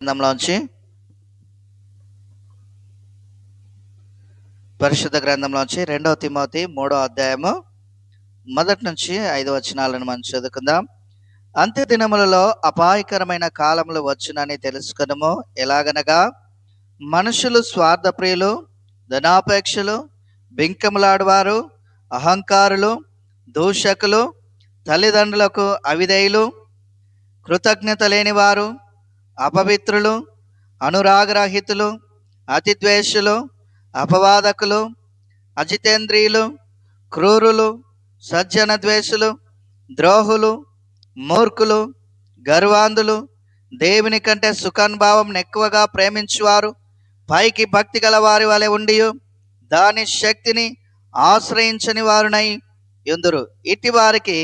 గ్రంథంలోంచి పరిశుద్ధ గ్రంథంలోంచి 2వ తిమోతి 3వ అధ్యాయము 1 నుంచి 5 వచనాలను మనం చదువుకుందాం. అంత్య దినములలో అపాయకరమైన కాలములు వచ్చునని తెలుసుకొనుము. ఎలాగనగా మనుషులు స్వార్థప్రియులు, ధనాపేక్షలు, బింకములాడువారు, అహంకారులు, దూషకులు, తల్లిదండ్రులకు అవిధేయులు, కృతజ్ఞత లేనివారు, అపవిత్రులు, అనురాగరహితులు, అతిద్వేషులు, అపవాదకులు, అజితేంద్రియులు, క్రూరులు, సజ్జన ద్వేషులు, ద్రోహులు, మూర్ఖులు, గర్వాంధులు, దేవుని కంటే సుఖానుభావం ఎక్కువగా ప్రేమించువారు, పైకి భక్తి గల వారి వలె ఉండి దాని శక్తిని ఆశ్రయించని వారునై యుందురు. ఇటు వారికి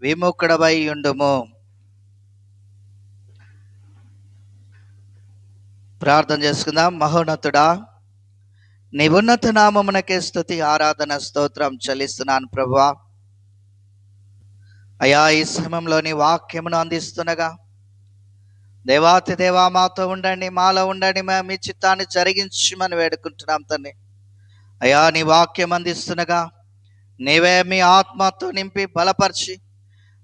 విముఖుడవై ఉండుము. ప్రార్థన చేసుకుందాం. మహోన్నతుడా, నీ ఉన్నత నామమునకే స్తుతి, ఆరాధన, స్తోత్రం చెల్లిస్తున్నాను ప్రభువా. అయా, ఈ సమయంలో నీ వాక్యమును అందిస్తుండగా దేవాతి దేవా మాతో ఉండండి, మాలో ఉండండి, మీ చిత్తాన్ని జరిగించమని వేడుకుంటున్నాం తండ్రి. అయా, నీ వాక్యం అందిస్తుండగా నీవే మీ ఆత్మతో నింపి బలపరిచి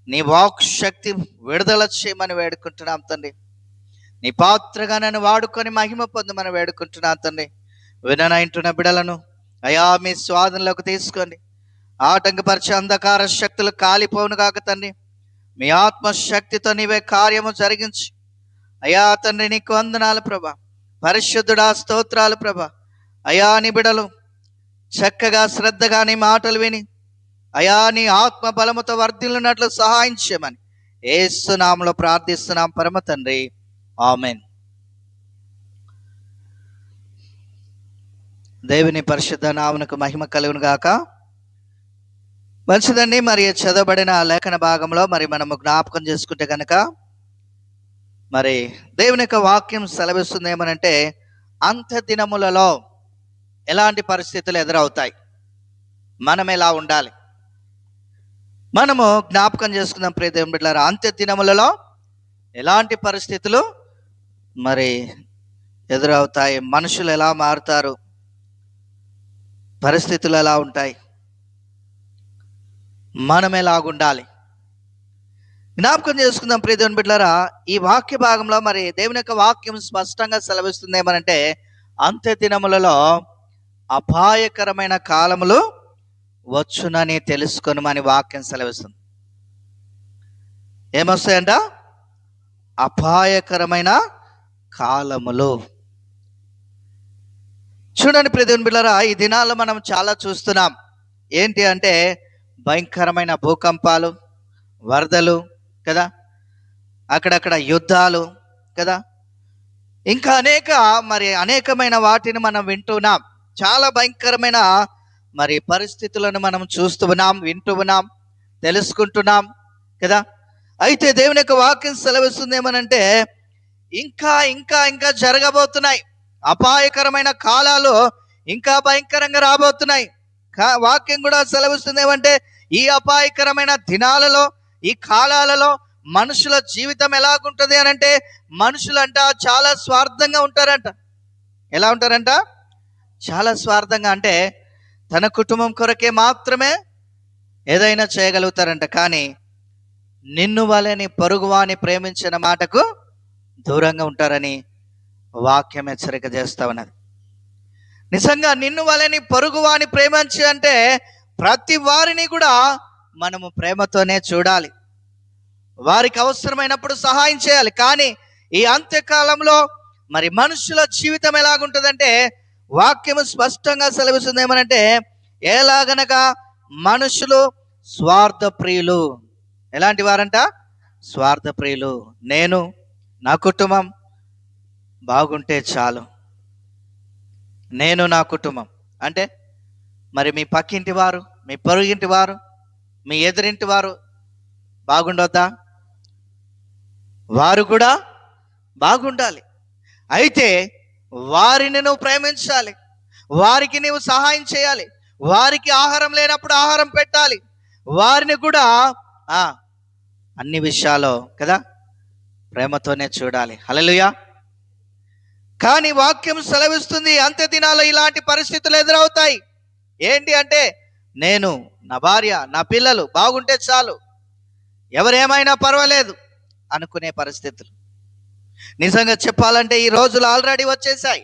నీ వాక్ శక్తి విడుదల చేయమని వేడుకుంటున్నాం తండ్రి. నీ పాత్రగా నన్ను వాడుకొని మహిమ పొందమని వేడుకుంటున్నాను తండ్రి. విననంటున్న బిడలను అయా మీ స్వాధీనంలోకి తీసుకొని ఆటంకపరిచే అంధకార శక్తులు కాలిపోవును కాక తండ్రి. మీ ఆత్మశక్తితో నీవే కార్యము జరిగించి అయా తండ్రి నీకు వందనాలు ప్రభా. పరిశుద్ధుడా, స్తోత్రాలు ప్రభా. అయా నీ బిడలు చక్కగా శ్రద్ధగా నీ మాటలు విని అయా నీ ఆత్మ బలముతో వర్ధిల్లునట్లు సహాయం చేయమని యేసు నామములో ప్రార్థిస్తున్నాం పరమ తండ్రి, ఆమెన్. దేవుని పరిశుద్ధ నామమునకు మహిమ కలుగును గాక. మంచిదండి, మరి చదవబడిన లేఖన భాగంలో మరి మనము జ్ఞాపకం చేసుకుంటే కనుక మరి దేవుని యొక్క వాక్యం సెలవిస్తుంది ఏమనంటే అంత్య దినములలో ఎలాంటి పరిస్థితులు ఎదురవుతాయి, మనం ఎలా ఉండాలి, మనము జ్ఞాపకం చేసుకుందాం. ప్రియ దేవుని బిడ్డలారా, అంత్య దినములలో ఎలాంటి పరిస్థితులు మరి ఎదురవుతాయి, మనుషులు ఎలా మారుతారు, పరిస్థితులు ఎలా ఉంటాయి, మనం ఎలాగుండాలి జ్ఞాపకం చేసుకుందాం. ప్రియ దేవుని బిడ్డలారా, ఈ వాక్య భాగంలో మరి దేవుని యొక్క వాక్యం స్పష్టంగా సెలవిస్తుంది ఏమనంటే అంత్య దినములలో అపాయకరమైన కాలములు వచ్చునని తెలుసుకొనుమని వాక్యం సెలవిస్తుంది. ఏమొస్తాయంట? అపాయకరమైన కాలములు. చూడండి ప్రియ దేవుని బిడ్డలారా, ఈ దినాల్లో మనం చాలా చూస్తున్నాం. ఏంటి అంటే భయంకరమైన భూకంపాలు, వరదలు కదా, అక్కడక్కడ యుద్ధాలు కదా, ఇంకా అనేకమైన వాటిని మనం వింటున్నాం. చాలా భయంకరమైన మరి పరిస్థితులను మనం చూస్తూ ఉన్నాం, వింటూ ఉన్నాం, తెలుసుకుంటున్నాం కదా. అయితే దేవుని యొక్క వాక్యం సెలవిస్తుంది ఏమనంటే ఇంకా ఇంకా ఇంకా జరగబోతున్నాయి, అపాయకరమైన కాలాలు ఇంకా భయంకరంగా రాబోతున్నాయి. వాక్యం కూడా సెలవిస్తుంది ఏమంటే ఈ అపాయకరమైన దినాలలో, ఈ కాలాలలో మనుషుల జీవితం ఎలాగుంటుంది అని అంటే మనుషులంట చాలా స్వార్థంగా ఉంటారంట. ఎలా ఉంటారంట? చాలా స్వార్థంగా, అంటే తన కుటుంబం కొరకే మాత్రమే ఏదైనా చేయగలుగుతారంట. కానీ నిన్ను వలె నీ పొరుగువాని ప్రేమించిన మాటకు దూరంగా ఉంటారని వాక్యం హెచ్చరిక చేస్తా ఉన్నది. నిజంగా నిన్ను వలె నీ పొరుగువాని ప్రేమించి అంటే ప్రతి వారిని కూడా మనము ప్రేమతోనే చూడాలి, వారికి అవసరమైనప్పుడు సహాయం చేయాలి. కానీ ఈ అంత్యకాలంలో మరి మనుషుల జీవితం ఎలాగుంటుందంటే వాక్యము స్పష్టంగా సెలవిస్తుంది ఏమనంటే ఎలాగనగా మనుషులు స్వార్థప్రియులు. ఎలాంటి వారంట? స్వార్థప్రియులు. నేను నా కుటుంబం బాగుంటే చాలు, నేను నా కుటుంబం అంటే మరి మీ పక్కింటి వారు, మీ పొరుగింటి వారు, మీ ఎదురింటి వారు బాగుండొద్దా? వారు కూడా బాగుండాలి. అయితే వారిని నువ్వు ప్రేమించాలి, వారికి నువ్వు సహాయం చేయాలి, వారికి ఆహారం లేనప్పుడు ఆహారం పెట్టాలి, వారిని కూడా అన్ని విషయాల్లో కదా ప్రేమతోనే చూడాలి. హల్లెలూయా. కానీ వాక్యం సెలవిస్తుంది అంత్య దినాల్లో ఇలాంటి పరిస్థితులు ఎదురవుతాయి. ఏంటి అంటే, నేను, నా భార్య, నా పిల్లలు బాగుంటే చాలు, ఎవరేమైనా పర్వాలేదు అనుకునే పరిస్థితులు. నిజంగా చెప్పాలంటే ఈ రోజులు ఆల్రెడీ వచ్చేసాయి.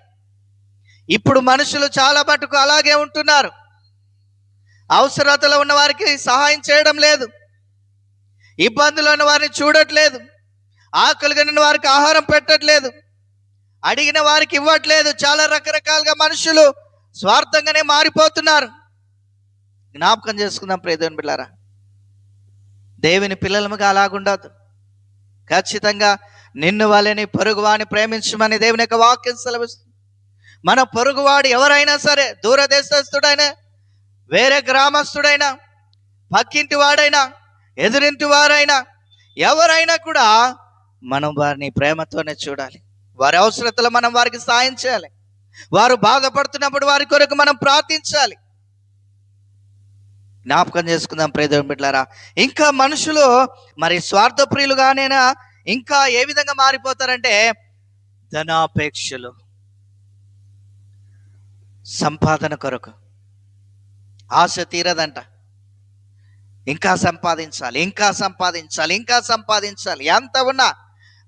ఇప్పుడు మనుషులు చాలా మటుకు అలాగే ఉంటున్నారు. అవసరతలో ఉన్న వారికి సహాయం చేయడం లేదు, ఇబ్బందులు ఉన్న వారిని చూడట్లేదు, ఆకలిగొన్న వారికి ఆహారం పెట్టట్లేదు, అడిగిన వారికి ఇవ్వట్లేదు. చాలా రకరకాలుగా మనుషులు స్వార్థంగానే మారిపోతున్నారు. జ్ఞాపకం చేసుకుందాం ప్రియ దేవుని బిడ్డలారా, దేవుని పిల్లలముగా అలాగుండదు. ఖచ్చితంగా నిన్ను వాళ్ళని పొరుగువాడిని ప్రేమించమని దేవుని యొక్క వాక్యం సెలవిస్తుంది. మన పొరుగువాడు ఎవరైనా సరే, దూరదేశస్తుడైనా, వేరే గ్రామస్తుడైనా, పక్కింటి వాడైనా, ఎదురింటి వారైనా, ఎవరైనా కూడా మనం వారిని ప్రేమతోనే చూడాలి. వారి అవసరతలు మనం వారికి సాయం చేయాలి. వారు బాధపడుతున్నప్పుడు వారి కొరకు మనం ప్రార్థించాలి. జ్ఞాపకం చేసుకుందాం ప్రియ దేవుని బిడ్డలారా. ఇంకా మనుషులు మరి స్వార్థప్రియులుగానైనా ఇంకా ఏ విధంగా మారిపోతారంటే, ధనాపేక్షలు, సంపాదన కొరకు ఆశ తీరదంట. ఇంకా సంపాదించాలి, ఇంకా సంపాదించాలి, ఇంకా సంపాదించాలి. ఎంత ఉన్నా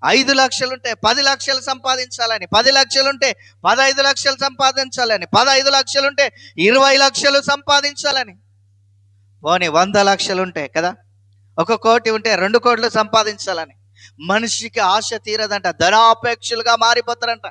5 లక్షలు ఉంటే 10 లక్షలు సంపాదించాలని, 10 లక్షలు ఉంటే 15 లక్షలు సంపాదించాలని, 15 లక్షలు ఉంటే 20 లక్షలు సంపాదించాలని, పోనీ 100 లక్షలు ఉంటే కదా, 1 కోటి ఉంటే 2 కోట్లు సంపాదించాలని. మనిషికి ఆశ తీరదంట, ధనాపేక్షలుగా మారిపోతారంట.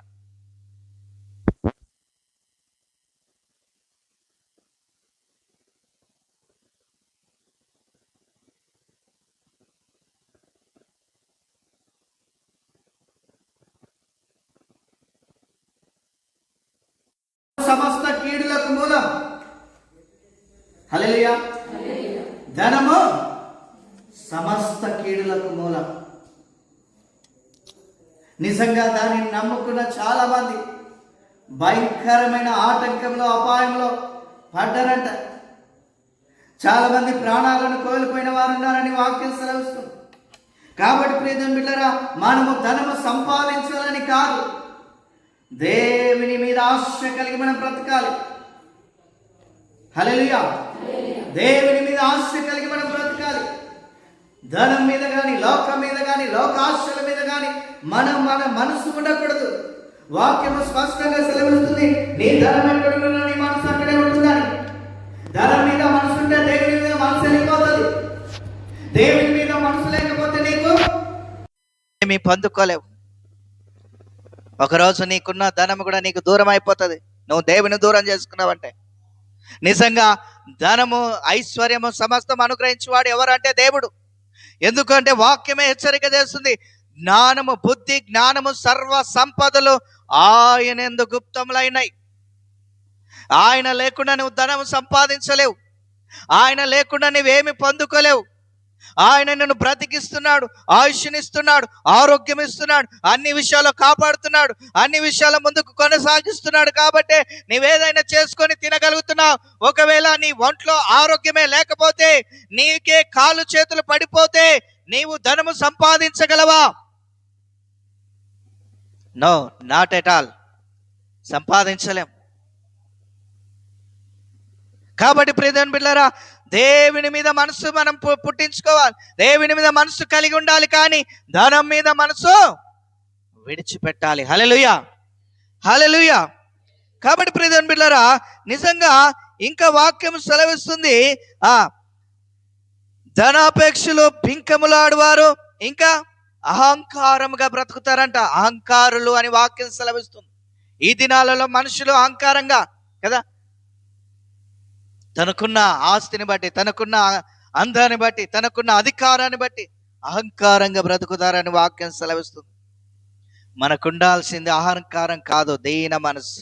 సమస్త కీడులకు మూలం. హల్లెలూయా. ధనము సమస్త కీడులకు మూలం. నిజంగా దానిని నమ్ముకున్న చాలా మంది భయంకరమైన ఆటంకంలో, అపాయంలో పడ్డారంట. చాలా మంది ప్రాణాలను కోల్పోయిన వారు ఉన్నారని వాక్యం సెలవిస్తుంది. కాబట్టి ప్రియ దేవుని బిడ్డలారా, మనము ధనము సంపాదించాలని కాదు, దేవుని మీద ఆశ కలిగి మనం బ్రతకాలి. హల్లెలూయా. దేవుని మీద ఆశ కలిగి మనం బ్రతకాలి. ధనం మీద కానీ, లోకం మీద కానీ, లోకాశల మీద కానీ మన మనసు ఉండకూడదు. వాక్యము స్పష్టంగా సెలవిస్తుంది, నీ ధనం ఎక్కడున్నా నీ మనసు అక్కడే ఉంటుందని. ధనం మీద మనసు ఉంటే దేవుని మీద మనసు వెళ్ళిపోతుంది. దేవుని మీద మనసు లేకపోతే నీకు ఏమీ పొందుకోలేవు. ఒకరోజు నీకున్న ధనం కూడా నీకు దూరం అయిపోతుంది, నువ్వు దేవుని దూరం చేసుకున్నావంటే. నిజంగా ధనము, ఐశ్వర్యము సమస్తం అనుగ్రహించేవాడు ఎవరంటే దేవుడు. ఎందుకంటే వాక్యమే హెచ్చరిక చేస్తుంది, జ్ఞానము, బుద్ధి, జ్ఞానము, సర్వ సంపదలు ఆయన యందు గుప్తములైనాయి. ఆయన లేకుండా నువ్వు ధనము సంపాదించలేవు, ఆయన లేకుండా నువ్వేమి పొందుకోలేవు. ఆయన నిన్ను బ్రతికిస్తున్నాడు, ఆయుష్నిస్తున్నాడు, ఆరోగ్యం ఇస్తున్నాడు, అన్ని విషయాల్లో కాపాడుతున్నాడు, అన్ని విషయాల ముందుకు కొనసాగిస్తున్నాడు. కాబట్టి నీవేదైనా చేసుకొని తినగలుగుతున్నావు. ఒకవేళ నీ ఒంట్లో ఆరోగ్యమే లేకపోతే, నీకే కాళ్ళు చేతులు పడిపోతే నీవు ధనము సంపాదించగలవా? No, not at all. సంపాదించలేం. కాబట్టి ప్రియ దేవుని బిడ్డలారా, దేవుని మీద మనసు మనం పుట్టించుకోవాలి, దేవుని మీద మనసు కలిగి ఉండాలి, కానీ ధనం మీద మనసు విడిచిపెట్టాలి. హల్లెలూయా, హల్లెలూయా. కాబట్టి ప్రియ దేవుని బిడ్డలారా, నిజంగా ఇంకా వాక్యం సెలవిస్తుంది, ధనాపేక్షలు, పింకములాడువారు ఇంకా అహంకారముగా బ్రతుకుతారంట. అహంకారులు అని వాక్యం సెలవిస్తుంది. ఈ దినాలలో మనుషులు అహంకారంగా కదా, తనకున్న ఆస్తిని బట్టి, తనకున్న అందాన్ని బట్టి, తనకున్న అధికారాన్ని బట్టి అహంకారంగా బ్రతుకుతారని వాక్యం సెలవిస్తుంది. మనకుండాల్సింది అహంకారం కాదు, దీన మనసు.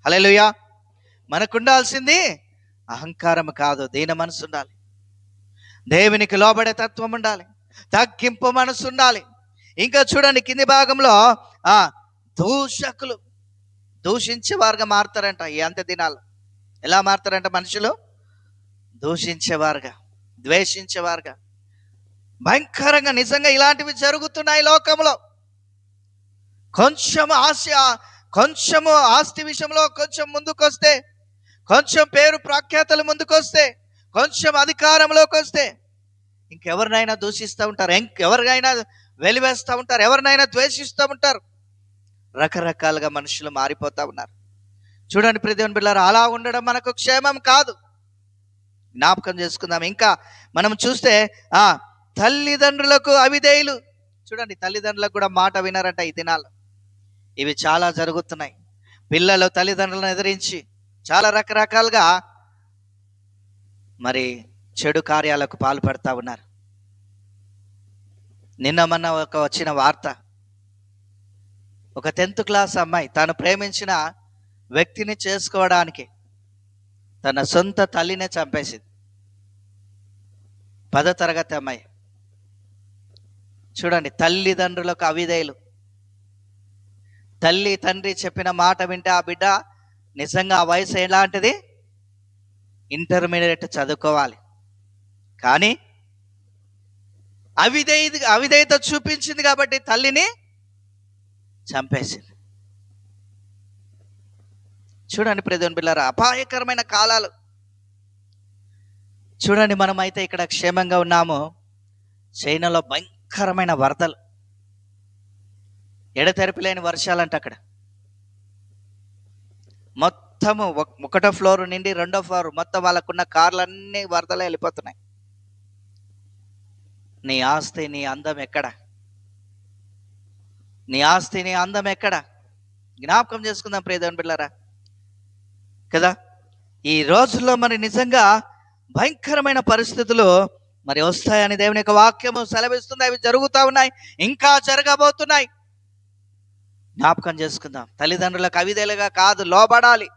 హల్లెలూయా. మనకుండాల్సింది అహంకారం కాదు, దీన మనసు ఉండాలి. దేవునికి లోబడే తత్వం ఉండాలి, తగ్గింపు మనసు ఉండాలి. ఇంకా చూడండి కింది భాగంలో, దూషకులు, దూషించేవారుగా మారుతారంట ఈ అంత్య దినాల్లో. ఎలా మారుతారంట మనుషులు? దూషించేవారుగా, ద్వేషించేవారుగా. భయంకరంగా నిజంగా ఇలాంటివి జరుగుతున్నాయి లోకంలో. కొంచెం ఆశ కొంచెము ఆస్తి విషయంలో కొంచెం ముందుకొస్తే, కొంచెం పేరు ప్రఖ్యాతలు ముందుకొస్తే, కొంచెం అధికారంలోకి వస్తే ఇంకెవరినైనా దూషిస్తూ ఉంటారు, ఎవరినైనా వెలివేస్తూ ఉంటారు, ఎవరినైనా ద్వేషిస్తూ ఉంటారు. రకరకాలుగా మనుషులు మారిపోతూ ఉన్నారు. చూడండి ప్రియ దేవుని బిడ్డలారా, అలా ఉండడం మనకు క్షేమం కాదు. జ్ఞాపకం చేసుకుందాం. ఇంకా మనం చూస్తే తల్లిదండ్రులకు అవిధేయులు. చూడండి, తల్లిదండ్రులకు కూడా మాట వినరంట ఈ దినాలు. ఇవి చాలా జరుగుతున్నాయి. పిల్లలు తల్లిదండ్రులను ఎదిరించి చాలా రకరకాలుగా మరి చెడు కార్యాలకు పాల్పడతా ఉన్నారు. నిన్న మొన్న వచ్చిన వార్త, ఒక 10th క్లాస్ అమ్మాయి తాను ప్రేమించిన వ్యక్తిని చేసుకోవడానికి తన సొంత తల్లినే చంపేసింది. 10వ తరగతి అమ్మాయి. చూడండి, తల్లిదండ్రులకు అవిధేయులు. తల్లి తండ్రి చెప్పిన మాట వింటే ఆ బిడ్డ నిజంగా ఆ వయసు ఎలాంటిది, ఇంటర్మీడియట్ చదువుకోవాలి. కానీ అవిధేయత చూపించింది కాబట్టి తల్లిని చంపేసింది. చూడండి ప్రియ దేవుని బిడ్డలారా, అపాయకరమైన కాలాలు. చూడండి, మనమైతే ఇక్కడ క్షేమంగా ఉన్నాము. చైనాలో భయంకరమైన వరదలు, ఎడతెరిపి లేని వర్షాలంట. అక్కడ మొత్తము 1వ ఫ్లోర్ నుండి 2వ ఫ్లోర్ మొత్తం వాళ్ళకున్న కార్లన్నీ వరదలే వెళ్ళిపోతున్నాయి. నీ ఆస్తి నీ అందం ఎక్కడ? నీ ఆస్తి నీ అందం ఎక్కడ? జ్ఞాపకం చేసుకుందాం ప్రియ దేవుని బిడ్డలారా కదా. ఈ రోజుల్లో మరి నిజంగా భయంకరమైన పరిస్థితులు మరి వస్తాయని దేవుని యొక్క వాక్యము సెలవిస్తుంది. అవి జరుగుతూ ఉన్నాయి, ఇంకా జరగబోతున్నాయి. జ్ఞాపకం చేసుకుందాం. తల్లిదండ్రులకు అవిధేయులుగా కాదు, లోబడాలి,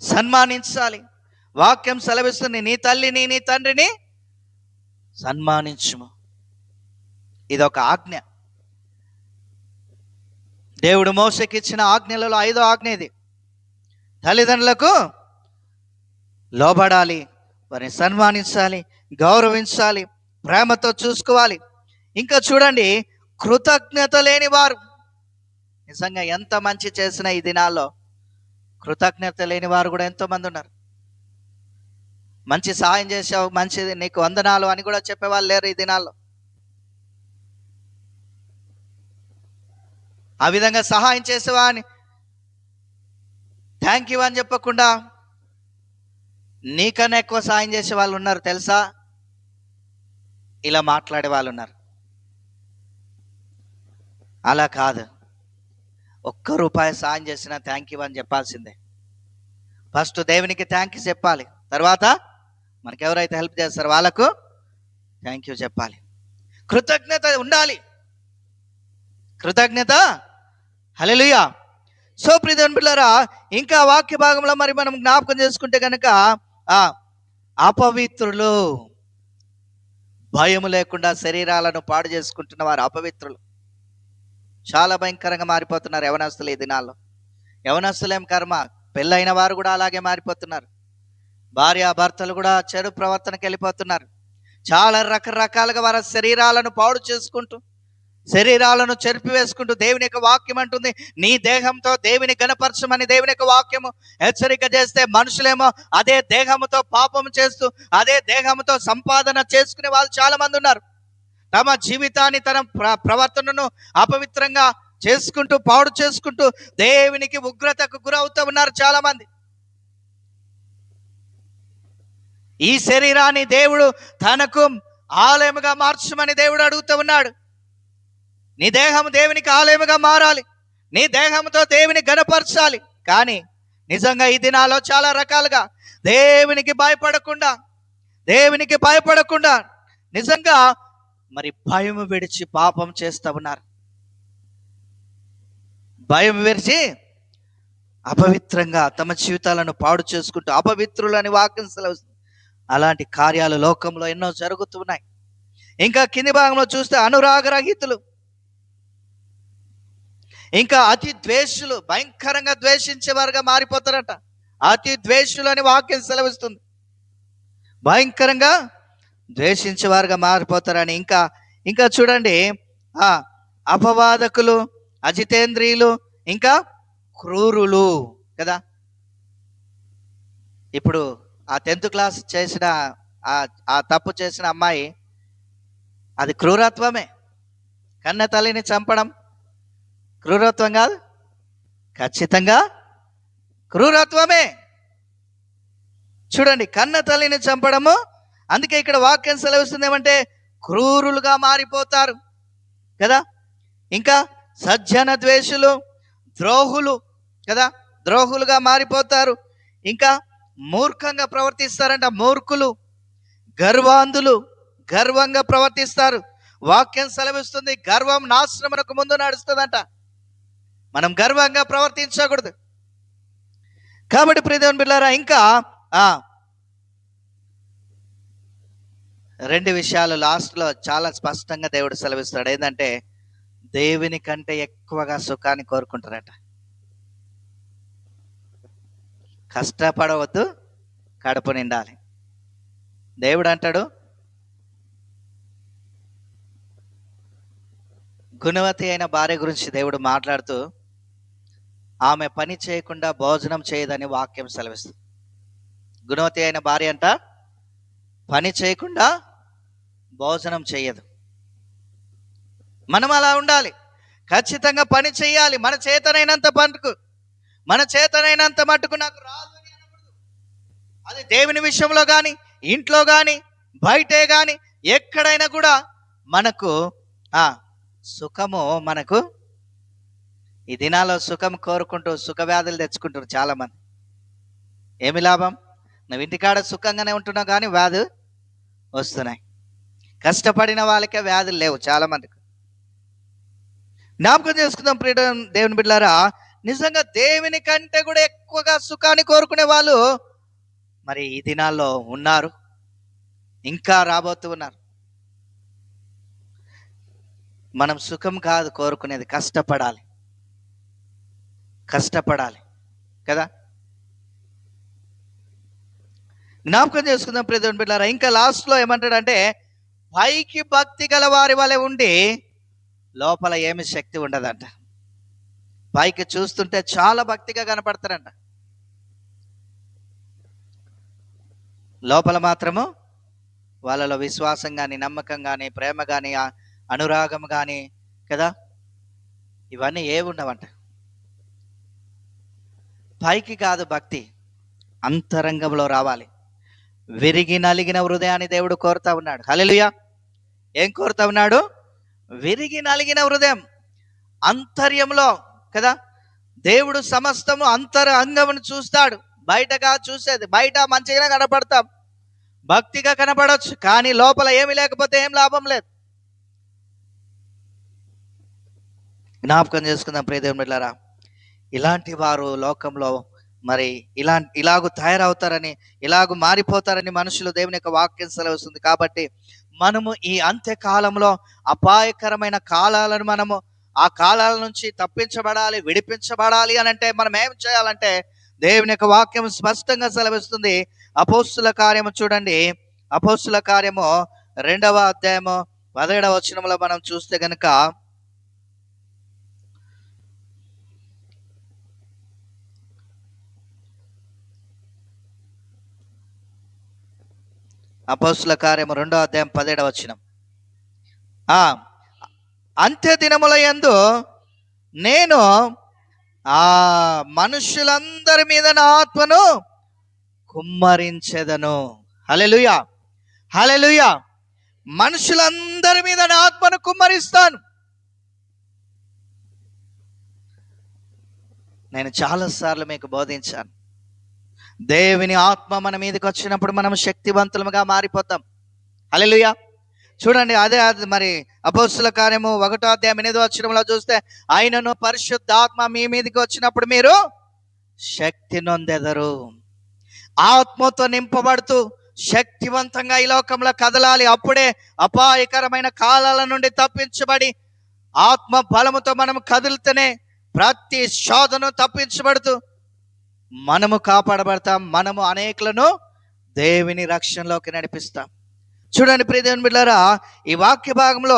సన్మానించాలి. వాక్యం సెలవిస్తుంది, నీ తల్లిని నీ తండ్రిని సన్మానించుము. ఇదొక ఆజ్ఞ. దేవుడు మోషేకి ఇచ్చిన ఆజ్ఞలలో 5వ ఆజ్ఞ ఇది. తల్లిదండ్రులకు లోబడాలి, వారిని సన్మానించాలి, గౌరవించాలి, ప్రేమతో చూసుకోవాలి. ఇంకా చూడండి, కృతజ్ఞత లేని వారు. నిజంగా ఎంత మంచి చేసినా ఈ దినాల్లో కృతజ్ఞత లేని వారు కూడా ఎంతో మంది ఉన్నారు. మంచి సహాయం చేసావు, మంచిది, నీకు వందనాలు అని కూడా చెప్పేవాళ్ళు లేరు ఈ దినాల్లో. ఆ విధంగా సహాయం చేసేవా అని థ్యాంక్ యూ అని చెప్పకుండా నీకన్నా ఎక్కువ సహాయం చేసే వాళ్ళు ఉన్నారు తెలుసా. ఇలా మాట్లాడే వాళ్ళు ఉన్నారు. అలా కాదు, ₹1 సాయం చేసినా థ్యాంక్ యూ అని చెప్పాల్సిందే. ఫస్ట్ దేవునికి థ్యాంక్ యూ చెప్పాలి, తర్వాత మనకు ఎవరైతే హెల్ప్ చేస్తారో వాళ్ళకు థ్యాంక్ యూ చెప్పాలి. కృతజ్ఞత ఉండాలి, కృతజ్ఞత. హల్లెలూయా. సో ప్రియ దేవుని బిడ్డలారా, ఇంకా వాక్య భాగంలో మరి మనం జ్ఞాపకం చేసుకుంటే కనుక అపవిత్రులు, భయం లేకుండా శరీరాలను పాడు చేసుకుంటున్న వారు అపవిత్రులు. చాలా భయంకరంగా మారిపోతున్నారు యవనస్తులు ఈ దినాల్లో. యవనస్తులేం కర్మ, పెళ్ళైన వారు కూడా అలాగే మారిపోతున్నారు. భార్యాభర్తలు కూడా చెడు ప్రవర్తనకి వెళ్ళిపోతున్నారు. చాలా రకరకాలుగా వారి శరీరాలను పాడు చేసుకుంటూ, శరీరాలను చెరిపివేసుకుంటూ, దేవుని యొక్క వాక్యం అంటుంది నీ దేహంతో దేవుని గణపరచమని. దేవుని యొక్క వాక్యము హెచ్చరిక చేస్తే మనుషులేమో అదే దేహముతో పాపం చేస్తూ, అదే దేహముతో సంపాదన చేసుకునే వాళ్ళు చాలా మంది ఉన్నారు. తమ జీవితాన్ని, తన ప్రవర్తనను అపవిత్రంగా చేసుకుంటూ, పాడు చేసుకుంటూ దేవునికి ఉగ్రతకు గురవుతూ ఉన్నారు చాలా మంది. ఈ శరీరాన్ని దేవుడు తనకు ఆలయముగా మార్చమని దేవుడు అడుగుతూ ఉన్నాడు. నీ దేహం దేవునికి ఆలయముగా మారాలి, నీ దేహంతో దేవుని గణపరచాలి. కానీ నిజంగా ఈ దినాల్లో చాలా రకాలుగా దేవునికి భయపడకుండా నిజంగా మరి భయం విడిచి పాపం చేస్తూ ఉన్నారు. భయం విడిచి అపవిత్రంగా తమ జీవితాలను పాడు చేసుకుంటూ అపవిత్రులని వాక్యం సెలవుస్తుంది. అలాంటి కార్యాలు లోకంలో ఎన్నో జరుగుతున్నాయి. ఇంకా కింది భాగంలో చూస్తే అనురాగరహితులు, ఇంకా అతి ద్వేషులు, భయంకరంగా ద్వేషించేవారుగా మారిపోతారట. అతి ద్వేషులు అని వాక్యం సెలవిస్తుంది. భయంకరంగా ద్వేషించేవారుగా మారిపోతారని. ఇంకా చూడండి, అపవాదకులు, అజితేంద్రియులు, ఇంకా క్రూరులు కదా. ఇప్పుడు ఆ 10th క్లాస్ చేసిన ఆ తప్పు చేసిన అమ్మాయి, అది క్రూరత్వమే. కన్న తల్లిని చంపడం క్రూరత్వం కాదు, ఖచ్చితంగా క్రూరత్వమే. చూడండి, కన్న తల్లిని చంపడము. అందుకే ఇక్కడ వాక్యం సెలవిస్తుంది ఏమంటే క్రూరులుగా మారిపోతారు కదా. ఇంకా సజ్జన ద్వేషులు, ద్రోహులు కదా, ద్రోహులుగా మారిపోతారు. ఇంకా మూర్ఖంగా ప్రవర్తిస్తారంట, మూర్ఖులు, గర్వాంధులు, గర్వంగా ప్రవర్తిస్తారు. వాక్యం సెలవిస్తుంది గర్వం నాశనమునకు ముందు నడుస్తుందంట. మనం గర్వంగా ప్రవర్తించకూడదు. కాబట్టి ప్రియ దేవుని బిడ్డలారా, ఇంకా 2 విషయాలు లాస్ట్లో చాలా స్పష్టంగా దేవుడు సెలవిస్తాడు. ఏంటంటే దేవుని కంటే ఎక్కువగా సుఖాన్ని కోరుకుంటారట. కష్టపడవద్దు, కడుపు నిండాలి. దేవుడు అంటాడు, గుణవతి అయిన భార్య గురించి దేవుడు మాట్లాడుతూ, ఆమె పని చేయకుండా భోజనం చేయదని వాక్యం సెలవిస్తుంది. గుణవతి అయిన భార్య అంట పని చేయకుండా భోజనం చేయదు. మనం అలా ఉండాలి. ఖచ్చితంగా పని చేయాలి. మన చేతనైనంత మట్టుకు నాకు రాదు అని అనకూడదు. అది దేవుని విషయంలో కానీ, ఇంట్లో కానీ, బయటే కానీ, ఎక్కడైనా కూడా మనకు సుఖము, మనకు ఈ దినాల్లో సుఖం కోరుకుంటూ సుఖ వ్యాధులు తెచ్చుకుంటారు చాలామంది. ఏమి లాభం? నువ్వు ఇంటికాడ సుఖంగానే ఉంటున్నావు కానీ వ్యాధి వస్తున్నాయి. కష్టపడిన వాళ్ళకే వ్యాధులు లేవు చాలామందికి. జ్ఞాపకం చేసుకుందాం ప్రియ దేవుని బిడ్డలారా, నిజంగా దేవుని కంటే కూడా ఎక్కువగా సుఖాన్ని కోరుకునే వాళ్ళు మరి ఈ దినాల్లో ఉన్నారు, ఇంకా రాబోతూ ఉన్నారు. మనం సుఖం కాదు కోరుకునేది, కష్టపడాలి కదా. జ్ఞాపకం చేసుకుందాం ప్రియ దేవుని బిడ్డలారా. ఇంకా లాస్ట్లో ఏమంటాడంటే, పైకి భక్తి గల వారి వలె ఉండి లోపల ఏమి శక్తి ఉండదంట. పైకి చూస్తుంటే చాలా భక్తిగా కనపడతారంట, లోపల మాత్రము వాళ్ళలో విశ్వాసం కానీ, నమ్మకం కానీ, ప్రేమ కానీ, అనురాగం కానీ కదా, ఇవన్నీ ఏవి ఉండవంట. పైకి కాదు భక్తి, అంతరంగంలో రావాలి. విరిగి నలిగిన హృదయాన్ని దేవుడు కోరుతా ఉన్నాడు. హల్లెలూయా. ఏం కోరుతా ఉన్నాడు? విరిగి నలిగిన హృదయం. అంతర్యంలో కదా, దేవుడు సమస్తము అంతరంగమును చూస్తాడు. బయటగా చూసేది, బయట మంచిగా కనపడతాం, భక్తిగా కనపడవచ్చు, కానీ లోపల ఏమి లేకపోతే ఏం లాభం లేదు. జ్ఞాపకం చేసుకుందాం ప్రియ దేవుని బిడ్డలారా, ఇలాంటి వారు లోకంలో మరి ఇలాగూ తయారవుతారని, ఇలాగూ మారిపోతారని మనుషులు దేవుని యొక్క వాక్యం సెలవుస్తుంది. కాబట్టి మనము ఈ అంత్యకాలంలో అపాయకరమైన కాలాలను మనము ఆ కాలాల నుంచి తప్పించబడాలి, విడిపించబడాలి అని అంటే మనం ఏం చేయాలంటే దేవుని యొక్క వాక్యం స్పష్టంగా సెలవిస్తుంది. అపోస్తుల కార్యము చూడండి, అపోస్తుల కార్యము 2వ అధ్యాయము 17వ వచనంలో మనం చూస్తే గనుక, అపోస్తుల కార్యము 2వ అధ్యాయం 17వ వచనం, అంత్య దినముల యందు నేను మనుషులందరి మీద నా ఆత్మను కుమ్మరించెదను. హల్లెలూయా, హల్లెలూయా. మనుషులందరి మీద నా ఆత్మను కుమ్మరిస్తాను. నేను చాలాసార్లు మీకు బోధించాను, దేవుని ఆత్మ మన మీదకి వచ్చినప్పుడు మనం శక్తివంతులుగా మారిపోతాం. హల్లెలూయా. చూడండి, అదే మరి అపోస్తుల కార్యము 1వ అధ్యాయం 8వ వచనంలో చూస్తే, ఆయనను పరిశుద్ధాత్మ మీ మీదకి వచ్చినప్పుడు మీరు శక్తి నొందెదరు. ఆత్మతో నింపబడుతూ శక్తివంతంగా ఈ లోకంలో కదలాలి. అప్పుడే అపాయకరమైన కాలాల నుండి తప్పించబడి ఆత్మ బలముతో మనం కదులుతూనే ప్రతి శోధను తప్పించబడుతూ మనము కాపాడబడతాం. మనము అనేకులను దేవుని రక్షణలోకి నడిపిస్తాం. చూడండి ప్రియ దేవుని బిడ్డలారా, ఈ వాక్య భాగంలో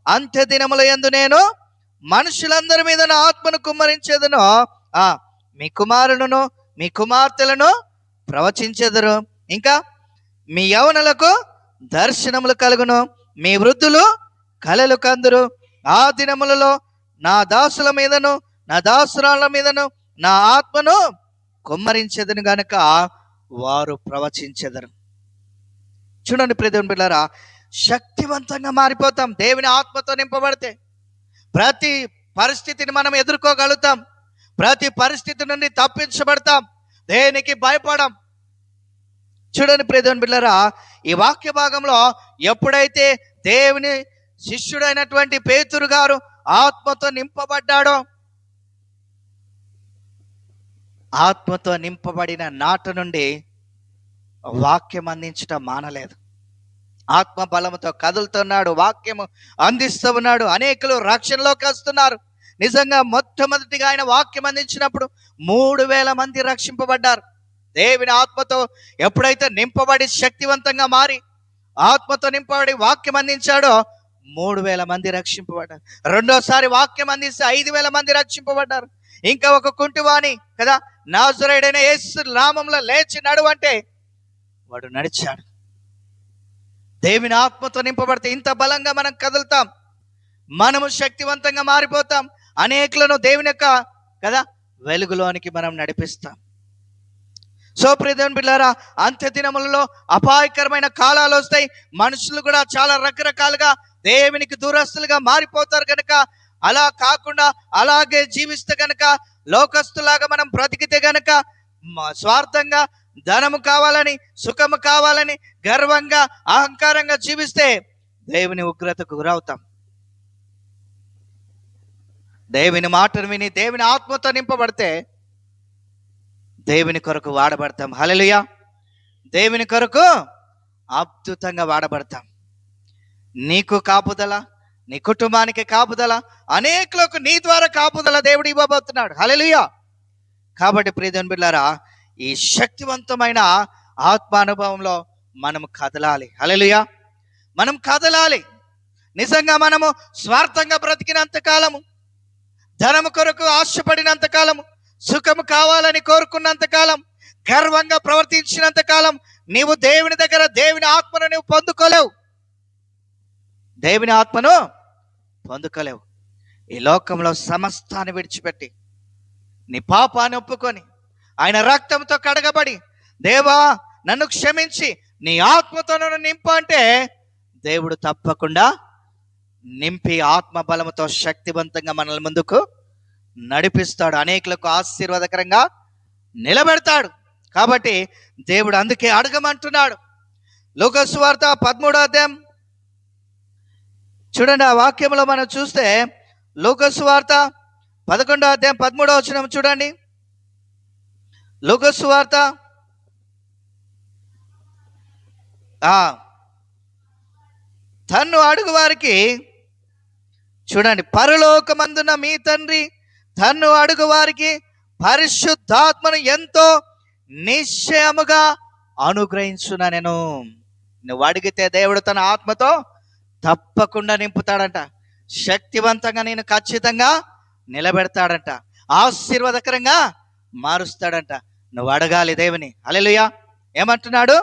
అంత్య దినముల యందు నేను మనుషులందరి మీద నా ఆత్మను కుమ్మరించేదను. మీ కుమారులను మీ కుమార్తెలను ప్రవచించెదరు. ఇంకా మీ యవనులకు దర్శనములు కలుగును, మీ వృద్ధులు కలలు కందురు. ఆ దినములలో నా దాసుల మీదను నా దాసురాళ్ళ మీదను నా ఆత్మను కుమ్మరించెదను గనుక వారు ప్రవచించెదరు. చూడండి ప్రియమైన బిడ్డలారా, శక్తివంతంగా మారిపోతాం దేవుని ఆత్మతో నింపబడితే. ప్రతి పరిస్థితిని మనం ఎదుర్కోగలుగుతాం, ప్రతి పరిస్థితి నుండి తప్పించబడతాం, దేనికి భయపడం. చూడండి ప్రియమైన బిడ్డలారా, ఈ వాక్య భాగంలో ఎప్పుడైతే దేవుని శిష్యుడైనటువంటి పేతురు గారు ఆత్మతో నింపబడ్డాడో, ఆత్మతో నింపబడిన నాట నుండి వాక్యం అందించటం మానలేదు. ఆత్మ బలముతో కదులుతున్నాడు, వాక్యము అందిస్తూ ఉన్నాడు, అనేకులు రక్షణలోకి వస్తున్నారు. నిజంగా మొట్టమొదటిగా ఆయన వాక్యం అందించినప్పుడు 3,000 మంది రక్షింపబడ్డారు. దేవుని ఆత్మతో ఎప్పుడైతే నింపబడి శక్తివంతంగా మారి ఆత్మతో నింపబడి వాక్యం అందించాడో 3,000 మంది రక్షింపబడ్డారు. రెండోసారి వాక్యం అందిస్తే 5,000 మంది రక్షింపబడ్డారు. ఇంకా ఒక కుంటివాణి కదా, నాజరేయుడైన యేసు నామములో లేచి నడువంటే వాడు నడిచాడు. దేవుని ఆత్మతో నింపబడితే ఇంత బలంగా మనం కదులుతాం, మనము శక్తివంతంగా మారిపోతాం, అనేకులను దేవుని యొక్క కదా వెలుగులోనికి మనం నడిపిస్తాం. సో ప్రియ దేవుని బిడ్డలారా, అంత్య దినములలో అపాయకరమైన కాలాలు వస్తాయి. మనుషులు కూడా చాలా రకరకాలుగా దేవునికి దూరస్తులుగా మారిపోతారు కనుక, అలా కాకుండా అలాగే జీవిస్తే గనక, లోకస్తులాగా మనం బ్రతికితే గనక, స్వార్థంగా ధనము కావాలని సుఖము కావాలని గర్వంగా అహంకారంగా జీవిస్తే దేవుని ఉగ్రతకు గురవుతాం. దేవుని మాటను విని దేవుని ఆత్మతో నింపబడితే దేవుని కొరకు వాడబడతాం. హల్లెలూయా. దేవుని కొరకు అద్భుతంగా వాడబడతాం. నీకు కాపుదల, నీ కుటుంబానికి కాపుదల, అనేకులకు నీ ద్వారా కాపుదల దేవుడు ఇవ్వబోతున్నాడు. హల్లెలూయా. కాబట్టి ప్రియమైన బిడ్డలారా, ఈ శక్తివంతమైన ఆత్మ అనుభవంలో మనము కదలాలి. హల్లెలూయా. మనం కదలాలి. నిజంగా మనము స్వార్థంగా బ్రతికినంత కాలము, ధనము కొరకు ఆశపడినంత కాలము, సుఖము కావాలని కోరుకున్నంత కాలం, గర్వంగా ప్రవర్తించినంత కాలం నీవు దేవుని దగ్గర దేవుని ఆత్మను నువ్వు పొందుకోలేవు. దేవుని ఆత్మను పొందుకోలేవు. ఈ లోకంలో సమస్తాన్ని విడిచిపెట్టి నీ పాపాన్ని ఒప్పుకొని ఆయన రక్తంతో కడగబడి, దేవా నన్ను క్షమించి నీ ఆత్మతో నన్ను నింపు అంటే దేవుడు తప్పకుండా నింపి ఆత్మ బలముతో శక్తివంతంగా మనల్ని ముందుకు నడిపిస్తాడు, అనేకులకు ఆశీర్వాదకరంగా నిలబెడతాడు. కాబట్టి దేవుడు అందుకే అడగమంటున్నాడు. లూకా సువార్త 13వ అధ్యాయం చూడండి. ఆ వాక్యంలో మనం చూస్తే లూకా సువార్త 11వ అధ్యాయం 13వ వచనం చూడండి. లూకా సువార్త తన్ను అడుగు వారికి, చూడండి, పరలోకమందున్న మీ తండ్రి తన్ను అడుగు వారికి పరిశుద్ధాత్మను ఎంతో నిశ్చయముగా అనుగ్రహించున. నువ్వు అడిగితే దేవుడు తన ఆత్మతో తప్పకుండా నింపుతాడంట, శక్తివంతంగా నేను ఖచ్చితంగా నిలబెడతాడంట, ఆశీర్వాదకరంగా మారుస్తాడంట. నువ్వు అడగాలి దేవుని. హల్లెలూయా. ఏమంటున్నాడు?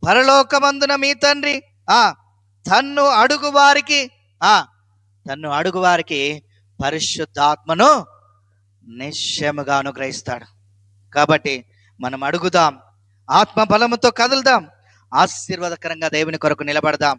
పరలోకమందున మీ తండ్రి తన్ను అడుగు వారికి పరిశుద్ధాత్మను నిశ్చయముగా అనుగ్రహిస్తాడు. కాబట్టి మనం అడుగుదాం, ఆత్మ బలముతో కదులుదాం, ఆశీర్వాదకరంగా దేవుని కొరకు నిలబడదాం.